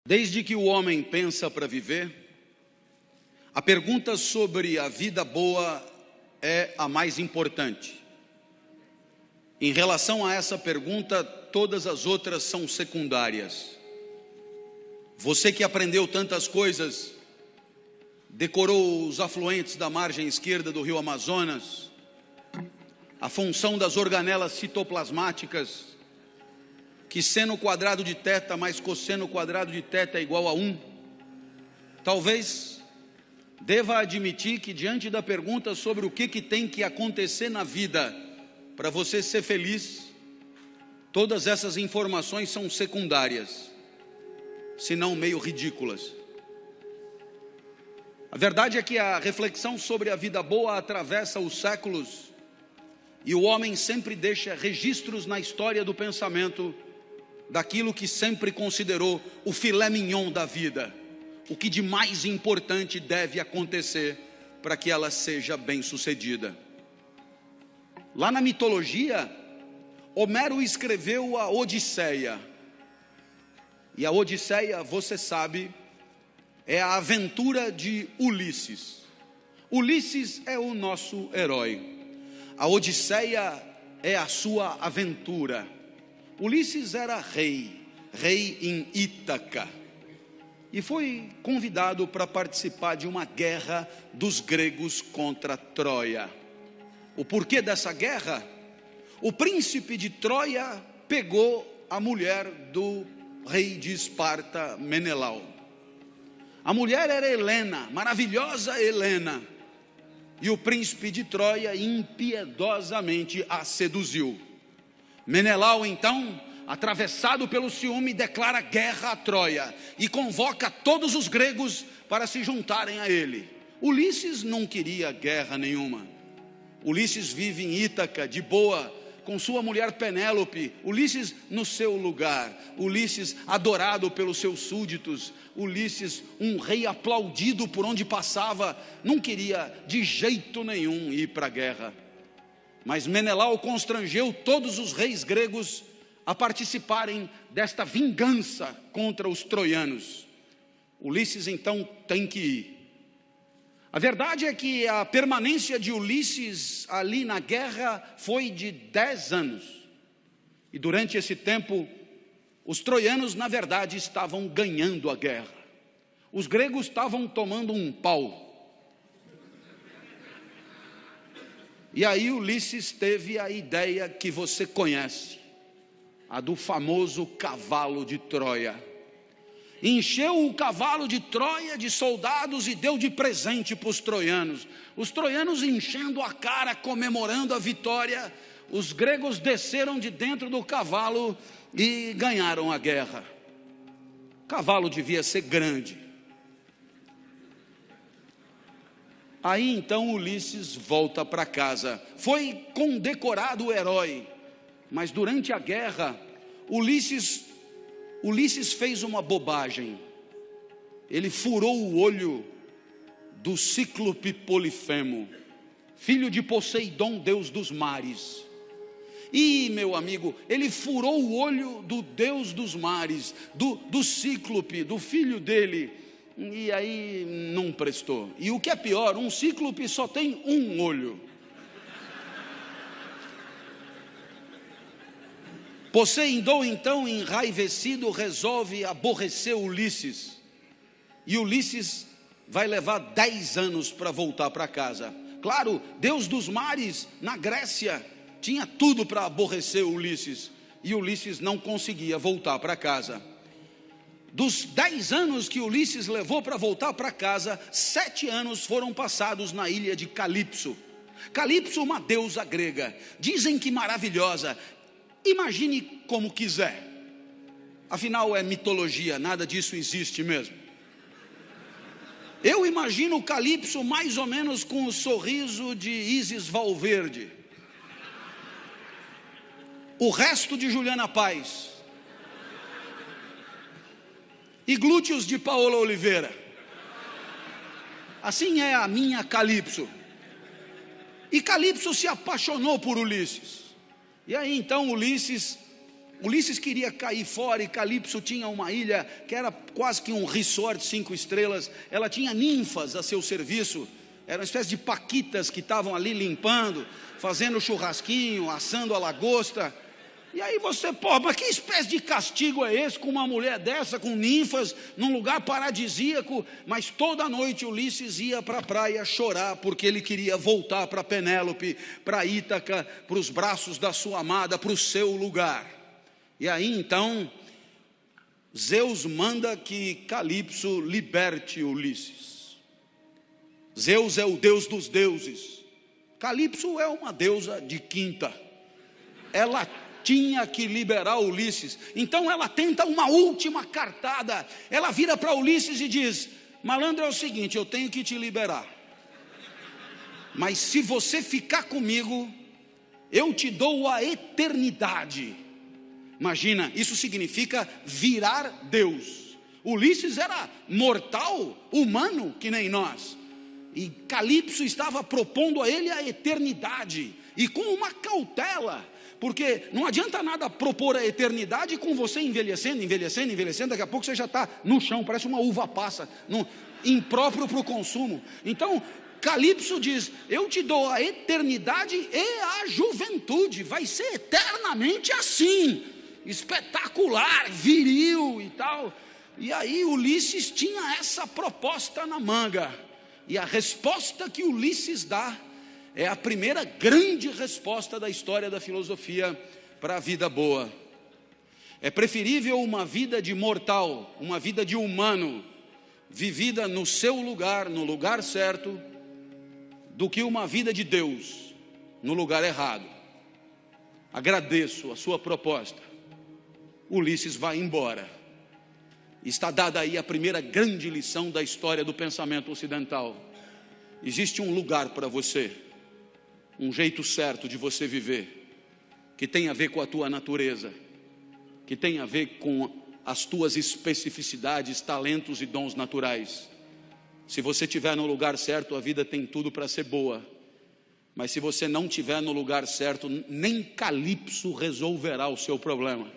Desde que o homem pensa para viver, a pergunta sobre a vida boa é a mais importante. Em relação a essa pergunta, todas as outras são secundárias. Você que aprendeu tantas coisas, decorou os afluentes da margem esquerda do rio Amazonas, a função das organelas citoplasmáticas, que seno quadrado de θ mais cosseno quadrado de θ é igual a 1, talvez deva admitir que diante da pergunta sobre o que tem que acontecer na vida para você ser feliz, todas essas informações são secundárias, se não meio ridículas. A verdade é que a reflexão sobre a vida boa atravessa os séculos e o homem sempre deixa registros na história do pensamento daquilo que sempre considerou o filé mignon da vida, o que de mais importante deve acontecer para que ela seja bem sucedida. Lá na mitologia, Homero escreveu a Odisseia, e a Odisseia, você sabe, é a aventura de Ulisses. Ulisses é o nosso herói, a Odisseia é a sua aventura. Ulisses era rei em Ítaca, e foi convidado para participar de uma guerra dos gregos contra Troia. O porquê dessa guerra? O príncipe de Troia pegou a mulher do rei de Esparta, Menelau. A mulher era Helena, maravilhosa Helena, e o príncipe de Troia impiedosamente a seduziu. Menelau então, atravessado pelo ciúme, declara guerra a Troia e convoca todos os gregos para se juntarem a ele. Ulisses não queria guerra nenhuma. Ulisses vive em Ítaca, de boa, com sua mulher Penélope. Ulisses no seu lugar, Ulisses adorado pelos seus súditos, Ulisses um rei aplaudido por onde passava, não queria de jeito nenhum ir para a guerra. Mas Menelau constrangeu todos os reis gregos a participarem desta vingança contra os troianos. Ulisses então tem que ir. A verdade é que a permanência de Ulisses ali na guerra foi de 10 anos. E durante esse tempo, os troianos na verdade estavam ganhando a guerra. Os gregos estavam tomando um pau. E aí Ulisses teve a ideia que você conhece, a do famoso cavalo de Troia. Encheu o cavalo de Troia de soldados e deu de presente para os troianos. Os troianos enchendo a cara, comemorando a vitória. Os gregos desceram de dentro do cavalo e ganharam a guerra. O cavalo devia ser grande. Aí então Ulisses volta para casa. Foi condecorado o herói, mas durante a guerra, Ulisses fez uma bobagem. Ele furou o olho do cíclope Polifemo, filho de Poseidon, deus dos mares. E meu amigo, ele furou o olho do deus dos mares, do cíclope, do filho dele. E aí não prestou. E o que é pior, um cíclope só tem um olho. Poseidon então, enraivecido, resolve aborrecer Ulisses. E Ulisses vai levar 10 anos para voltar para casa. Claro, deus dos mares na Grécia tinha tudo para aborrecer Ulisses. E Ulisses não conseguia voltar para casa. Dos 10 anos que Ulisses levou para voltar para casa, 7 anos foram passados na ilha de Calipso. Calipso, uma deusa grega, dizem que maravilhosa. Imagine como quiser, afinal é mitologia, nada disso existe mesmo. Eu imagino Calipso mais ou menos com o sorriso de Isis Valverde, o resto de Juliana Paz e glúteos de Paola Oliveira. Assim é a minha Calipso. E Calipso se apaixonou por Ulisses. E aí então Ulisses Ulisses queria cair fora e Calipso tinha uma ilha que era quase que um resort 5 estrelas. Ela tinha ninfas a seu serviço, era uma espécie de paquitas que estavam ali limpando, fazendo churrasquinho, assando a lagosta. E aí você, mas que espécie de castigo é esse com uma mulher dessa, com ninfas, num lugar paradisíaco? Mas toda noite Ulisses ia para a praia chorar, porque ele queria voltar para Penélope, para Ítaca, para os braços da sua amada, para o seu lugar. E aí então, Zeus manda que Calipso liberte Ulisses. Zeus é o deus dos deuses. Calipso é uma deusa de quinta. Ela tinha que liberar Ulisses. Então ela tenta uma última cartada. Ela vira para Ulisses e diz: malandro, é o seguinte, eu tenho que te liberar, mas se você ficar comigo, eu te dou a eternidade. Imagina, isso significa virar Deus. Ulisses era mortal, humano, que nem nós, e Calipso estava propondo a ele a eternidade, e com uma cautela, porque não adianta nada propor a eternidade com você envelhecendo, daqui a pouco você já está no chão, parece uma uva passa, impróprio para o consumo. Então Calipso diz: eu te dou a eternidade e a juventude, vai ser eternamente assim, espetacular, viril e tal. E aí Ulisses tinha essa proposta na manga, e a resposta que Ulisses dá é a primeira grande resposta da história da filosofia para a vida boa. É preferível uma vida de mortal, uma vida de humano, vivida no seu lugar, no lugar certo, do que uma vida de Deus no lugar errado. Agradeço a sua proposta. Ulisses vai embora. Está dada aí a primeira grande lição da história do pensamento ocidental. Existe um lugar para você, um jeito certo de você viver, que tem a ver com a tua natureza, que tem a ver com as tuas especificidades, talentos e dons naturais. Se você estiver no lugar certo, a vida tem tudo para ser boa. Mas se você não estiver no lugar certo, nem Calipso resolverá o seu problema.